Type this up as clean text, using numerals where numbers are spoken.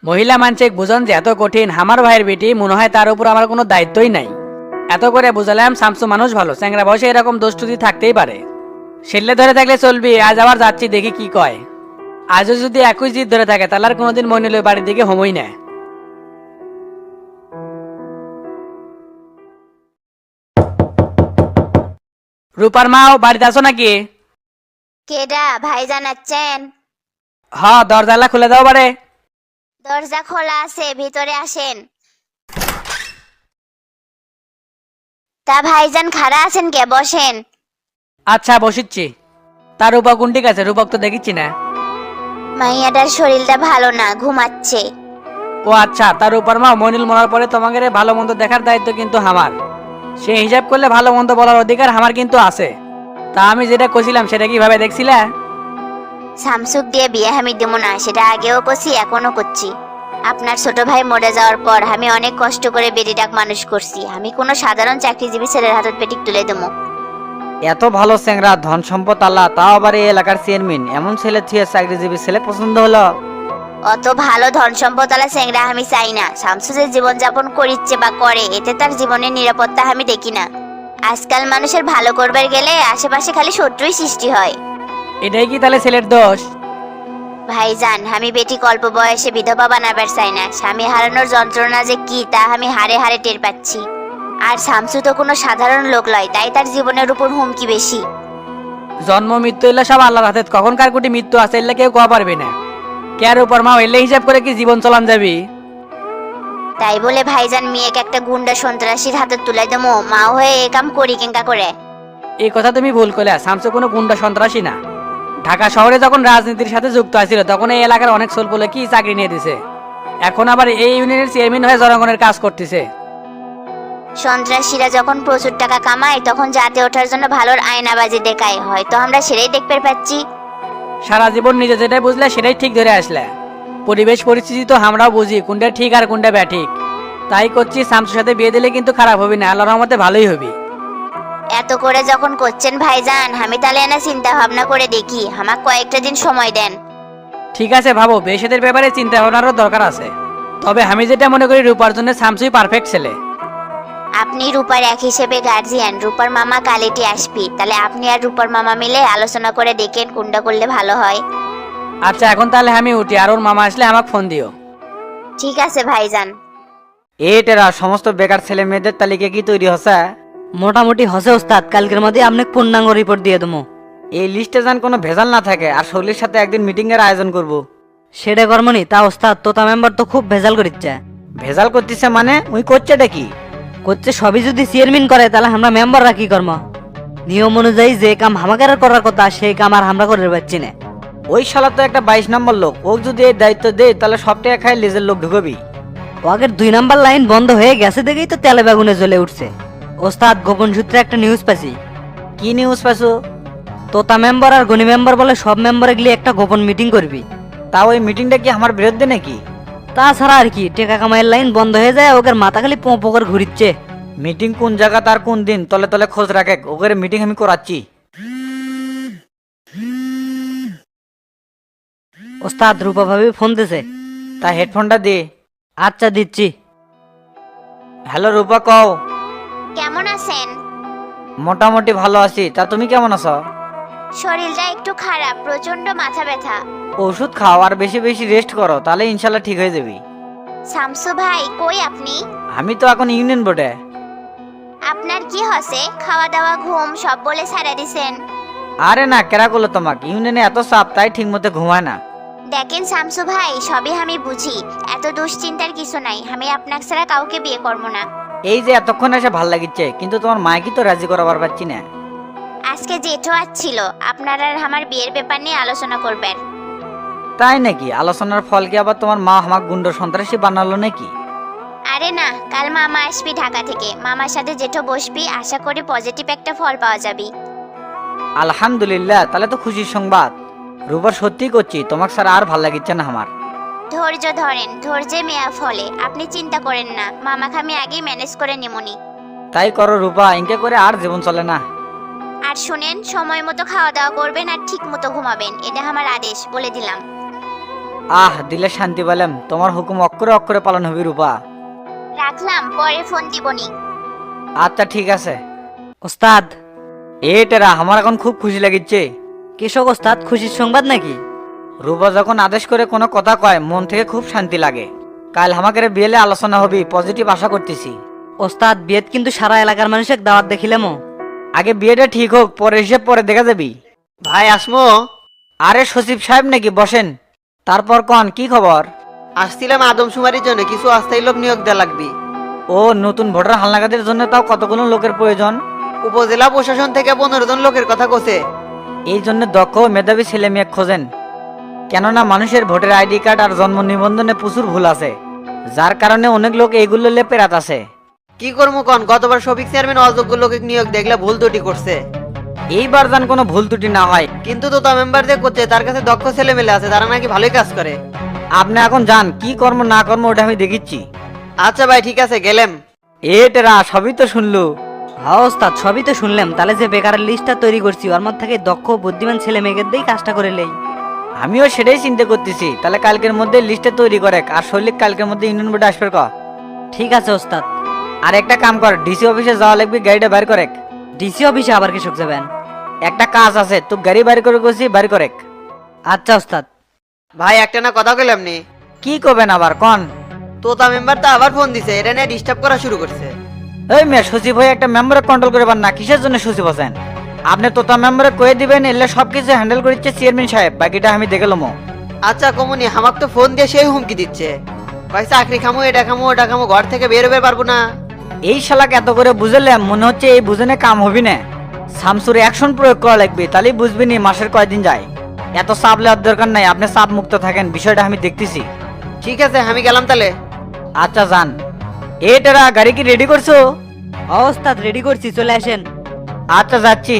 মহিলা মানসিক বুঝন যে এত কঠিন আমার ভাইয়ের বেটি মনে হয় তার উপর আমার কোনো দায়িত্বই নাই। এত করে বুঝালাম শামসু মানুষ ভালো, চ্যাংরা বয়সে এরকম দোষটুতি থাকতেই পারে। সেলে ধরে থাকলে চলবি, আজ আবার যাচ্ছি দেখি কি কয়। আজও যদি একই জিদ ধরে থাকে তাহলে আর কোনোদিন মইনুলের বাড়ির দিকে হমই না। রূপার মাও বাড়িতে আছো নাকি? কেডা ভাই জানাচ্ছেন? হ, দরজালা খুলে দাও বারে। দরজা খোলা আছে, ভিতরে আসেন। তা ভাইজান খাড়া আছেন কে? বসেন। আচ্ছা বসিচ্ছি। তার রূপক কোন ঠিক আছে? রূপক তো দেখিচ্ছি না। মাইয়াটার শরীরটা ভালো না, ঘুমাচ্ছে। ও আচ্ছা, তার রূপার মা মইনুল মরার পরে তোমাকে ভালো মন্দ দেখার দায়িত্ব কিন্তু আমার। সে হিসাব করলে ভালো মন্দ বলার অধিকার আমার কিন্তু আছে। তা আমি যেটা কছিলাম সেটা কিভাবে দেখছিলা? শামসুক দিয়ে বিয়ে আমি দেবো না, সেটা আগেও করছি, এখনো করছি। আপনার ছোট ভাই মরে যাওয়ার পর আমি অনেক কষ্ট করে বেটিটাক মানুষ করছি। আমি কোনো সাধারণ চাকরিজীবী ছেলের হাতত পেটিক তুলে দেবো? এত ভালো চ্যাংরা, ধন সম্পদ আল্লাহ, তাও আবার এই এলাকার চেয়ারম্যান, এমন ছেলে থুয়ে চাকরিজীবী ছেলে পছন্দ হলো? অত ভালো ধন সম্পদওয়ালা চেংড়া আমি চাই না। শামসু যে জীবনযাপন করিচ্ছে বা করে, এতে তার জীবনের নিরাপত্তা আমি দেখি না। আজকাল মানুষের ভালো করবার গেলে আশেপাশে খালি শত্রুই সৃষ্টি হয়। এটাই কি তাহলে ছেলের দোষ? ভাইজান, আমি বেটি অল্প বয়সে বিধবা বানাবার চাই না। স্বামী হারানোর যন্ত্রণা যে কি তা আমি হাড়ে হাড়ে টের পাচ্ছি। আর শামসু তো কোনো সাধারণ লোক নয়, তাই তার জীবনের উপর হুমকি বেশি। জন্ম মৃত্যু এলে সব আল্লাহর হাতে, কখন কার কোটি মৃত্যু আছে এলে কেউ কোয়া পারবে না। কেয়ার উপর মা এলে হিসাব করে কি জীবন চলান যাবি? তাই বলে ভাইজান মেয়েকে একটা গুন্ডা সন্ত্রাসীর হাতে তুলে দেবো? মা হয়ে এ কাম করি কেঙ্কা করে? এই কথা তুমি ভুল করলে। শামসু কোনো গুন্ডা সন্ত্রাসী না। ঢাকা শহরে যখন রাজনীতির সাথে যুক্ত আছিল তখন এই এলাকার অনেক ছোলপোলে কি চাকরি নিয়ে দিছে। এখন আবার এই ইউনিয়নের চেয়ারম্যান হয়ে জনগণের কাজ করতেছে। সন্ত্রাসীরা যখন প্রচুর টাকা কামায় তখন জাতে ওঠার জন্য ভালোর আয়নাবাজি দেখায়, হয়তো আমরা সেটাই দেখতে পাচ্ছি। সারা জীবন নিজে যেটাই বুঝলে সেটাই ঠিক ধরে আসলে। পরিবেশ পরিস্থিতি তো আমরাও বুঝি কোনটা ঠিক আর কোনটা ব্যাঠিক। তাই করছি, শামসুর সাথে বিয়ে দিলে কিন্তু খারাপ হবে না, আল্লাহর রহমতে ভালোই হবে। এত করে যখন করছেন ভাইজান, আমি তাহলে না চিন্তা ভাবনা করে দেখি। আমাকে কয়েকটা দিন সময় দেন। ঠিক আছে ভাবো, বেশেদের ব্যাপারে চিন্তা ভাবনারও দরকার আছে। তবে আমি যেটা মনে করি রূপার জন্য শামসুই পারফেক্ট ছেলে। আপনি রূপার এক হিসেবে গার্জিয়ান, রূপার মামা কালেটি আসবি, তাহলে আপনি আর রূপার মামা মিলে আলোচনা করে দেখেন কোনটা করলে ভালো হয়। আচ্ছা এখন তাহলে আমি উঠি, আর ওর মামা আসলে আমাকে ফোন দিও। ঠিক আছে ভাইজান। এটেরা সমস্ত বেকার ছেলে মেয়েদের তালিকা কি তৈরি হচ্ছে? মোটামুটি হসে ওস্তাদ, কালকের মধ্যে আপনি পূর্ণাঙ্গ রিপোর্ট দিয়ে দেবো। এই লিস্টে যেন কোনো ভেজাল না থাকে, আর শৈলীর সাথে একদিন মিটিং এর আয়োজন করব। সেটা কর্মনি তা ওস্তাদ, তোতা মেম্বার তো খুব ভেজাল করিচ্ছে। ভেজাল করতেছে মানে উই করছেটা কি? করছে সবই যদি চেয়ারম্যান করে তাহলে আমরা মেম্বাররা কি কর্ম? নিয়ম অনুযায়ী যে কাম আমাকে করার কথা সেই কাম আর আমরা করে পাচ্ছি না। ওই শালা তো একটা 22 নম্বর লোক, ও যদি এই দায়িত্ব দেয় তাহলে সব টাকা খায় লেজের লোক ঢুকবি। আগের 2 নাম্বার লাইন বন্ধ হয়ে গেছে দেখেই তো তেলে বেগুনে জ্বলে উঠছে। ওস্তাদ, গোপন সূত্রে একটা নিউজ পাচ্ছি। কি নিউজ পাইছো? তোতা মেম্বার আর গনি মেম্বার বলে সব মেম্বারে গিয়ে একটা গোপন মিটিং করবি। তা ওই মিটিংটা কি আমার বিরুদ্ধে নাকি? তাছাড়া আর কি, টেকা কামাইয়ের লাইন বন্ধ হয়ে যায়, ওদের মাথা খালি পোঁ করে ঘুরিচ্ছে। মিটিং কোন জায়গা তার কোন দিন তলে তলে খোঁজ রাখে, ওদের মিটিং আমি করাচ্ছি। ওস্তাদ, রূপা ভাবি ফোন দিছে। তা হেডফোনটা দে। আচ্ছা দিচ্ছি। হ্যালো রূপা, কও। কেমন আছেন? মোটামুটি ভালো আছি, তা তুমি কেমন আছো? শরীরটা একটু খারাপ, প্রচন্ড মাথা ব্যথা। ওষুধ খাও আর বেশি বেশি রেস্ট করো, তাহলে ইনশাল্লাহ ঠিক হয়ে যাবি। শামসু ভাই কই আপনি? আমি তো এখন ইউনিয়ন বোর্ডে। আপনার কি হসে? খাওয়া দাওয়া ঘুম সব বলে ছাড়া দিছেন। আরে না, কেরা করলো তোমাকে? ইউনিয়নে এত চাপ, তাই ঠিক মতো ঘুমায় না। দেখেন শামসু ভাই, সবই আমি বুঝি, এত দুশ্চিন্তার কিছু নাই। আমি আপনার ছাড়া কাউকে বিয়ে করবো না। এই যে এতক্ষণ এসে ভাল লাগিচ্ছে, কিন্তু তোমার মাকে তো রাজি করাবার পারছি না। আজকে জেঠো আসছিল, আপনার আর আমার বিয়ের ব্যাপার নিয়ে আলোচনা করবেন। তাই নাকি? আলোচনার ফল কি আবার তোমার মা আমাকে গুন্ড সন্ত্রাসী বানালো নাকি? আরে না, কাল মামা আসবি ঢাকা থেকে, মামার সাথে জেঠো বসবি, আশা করি পজিটিভ একটা ফল পাওয়া যাবে। আলহামদুলিল্লাহ, তাহলে তো খুশির সংবাদ। রূপার সত্যি করছি, তোমাকে ছাড়া আর ভাল লাগিচ্ছে না আমার। ধৈর্য ধরেন, ধৈর্যে মেয়া ফলে। আপনি চিন্তা করেন না, মামাকে আমি আগেই ম্যানেজ করে নিমুনি। তাই করো রূপা, ইনকে করে আর জীবন চলে না। আর শুনেন, সময় মতো খাওয়া দাওয়া করবেন আর ঠিক মতো ঘুমাবেন, এটা আমার আদেশ, বলে দিলাম। দিলে শান্তি পেলাম, তোমার হুকুম অক্ষরে অক্ষরে পালন হবে রূপা। রাখলাম, পরে ফোন দিবনি। আচ্ছা ঠিক আছে। ওস্তাদ। টেরা আমার এখন খুব খুশি লাগিচ্ছে। কৃষক ওস্তাদ, খুশির সংবাদ নাকি? রূপা যখন আদেশ করে কোনো কথা কয় মন থেকে খুব শান্তি লাগে। কাল আমাকে বিয়েলে আলোচনা হবে, পজিটিভ আশা করতেছি। ওস্তাদ, বিয়েত কিন্তু সারা এলাকার মানুষের দাওয়াত দেখিলামও। আগে বিয়েটা ঠিক হোক, পরে হিসেব পরে দেখা যাবি। ভাই আসমো? আরে সচিব সাহেব নাকি, বসেন। তারপর কন কি খবর? আসছিলাম আদমশুমারির জন্য, কিছু অস্থায়ী লোক নিয়োগ দেওয়া লাগবে। ও নতুন ভোটার হালনাগাদের জন্য তাও কতগুলো লোকের প্রয়োজন? উপজেলা প্রশাসন থেকে 15 জন লোকের কথা কোসে। এই জন্য দক্ষ ও মেধাবী ছেলে মেয়ে খোঁজেন। কেননা মানুষের ভোটার আইডি কার্ড আর জন্ম নিবন্ধনে প্রচুর ভুল আছে, যার কারণে অনেক লোক এইগুলো পেরাত আছে। কি করবো কন, গতবার শফিক চেয়ারম্যান অযোগ্য লোকে নিয়োগ দেখলে ভুল ত্রুটি করছে। এইবার যেন কোনো ভুল ত্রুটি না হয়। কিন্তু তো মেম্বার যে করছে তার কাছে দক্ষ ছেলে মেলে আছে, তারা নাকি ভালোই কাজ করে। আপনি এখন যান, কি কর্ম না কর্ম ওটা আমি দেখিচ্ছি। আচ্ছা ভাই ঠিক আছে, গেলাম। টেরা সবই তো শুনলু। হ্যাঁ ওস্তাদ, সবই তো শুনলাম। তাহলে যে বেকারের লিস্টটা তৈরি করছি ওর মধ্যে থেকে দক্ষ বুদ্ধিমান ছেলে মেয়েদের দিয়েই কাজটা করে লেই। আমিও সেটাই চিন্তা করতেছি। তাহলে কালকের মধ্যে লিস্টে তৈরি করে, আর শৈলিক কালকের মধ্যে ইউনিয়ন বোর্ডে আসবে ক। ঠিক আছে ওস্তাদ। আর একটা কাম কর, ডিসি অফিসে যাওয়া লাগবে, গাড়িটা বাইর করে। ডিসি অফিসে আবার কৃষক যাবেন? একটা কাজ আছে, তুই গাড়ি বাইর করে গেছি, বাইর করে। আচ্ছা ওস্তাদ। ভাই একটা না কথা কইলাম নি। কি করবেন আবার কন? তোতা মেম্বার তো আবার ফোন দিছে, এটা নিয়ে ডিস্টার্ব করা শুরু করছে। এই মেয়ে, সচিব হয়ে একটা মেম্বারে কন্ট্রোল করে পান না, কিসের জন্য সচিব আছেন? আপনি তোতা মেম্বারে কয়ে দিবেন, এলে সবকিছু হ্যান্ডেল করছে চেয়ারম্যান সাহেব, বাকিটা আমি দেখলাম। আচ্ছা কমুনি, আমাকে তো ফোন দিয়ে সেই হুমকি দিচ্ছে। ভাই চাকরি খামো, এটা খামো, ওটা খামো, ঘর থেকে বের হতে পারবো না। এই শালাকে এত করে বুঝলাম, মনে হচ্ছে এই বুঝনে কাম হবি না। শামসুর অ্যাকশন প্রয়োগ করা লাগবে, তাহলেই বুঝবি নি মাসের কয়দিন যায়। এত চাপ নেওয়ার দরকার নাই, আপনি চাপ মুক্ত থাকেন, বিষয়টা আমি দেখতেছি। ঠিক আছে, আমি গেলাম তাহলে। আচ্ছা যান। টেরা গাড়ি কি রেডি করছো? হ্যাঁ ওস্তাদ, রেডি করছি, চলে আসেন। আচ্ছা যাচ্ছি।